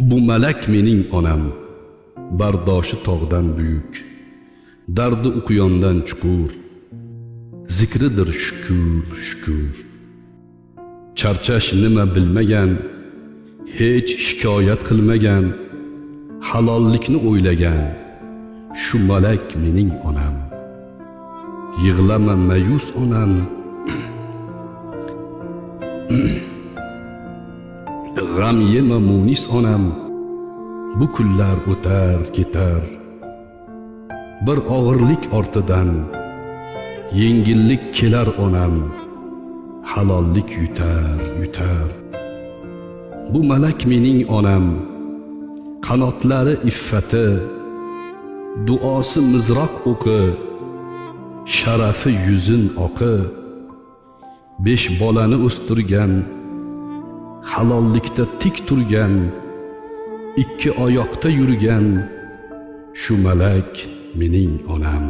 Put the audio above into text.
Bu malak mening onam, bardoshi tog'dan buyuk, dardi uqyondan chuqur, zikridir shukr shukr. Charchash nima bilmagan, hech shikoyat qilmagan, halollikni o'ylagan, shu malak mening onam. Yig'lama mayus onam, g'am yema munis onam. Bu kunlar o'tar ketar, bir og'irlik ortidan yengillik kelar onam, halollik yutar yutar. Bu malak mening onam, qanotlari iffati, duosi mizroq o'qi, sharafi yuzin oqi. 5 bolani o'stirgan, halollikda tik turgan, 2 oyoqda yurgan, shu malak mening onam.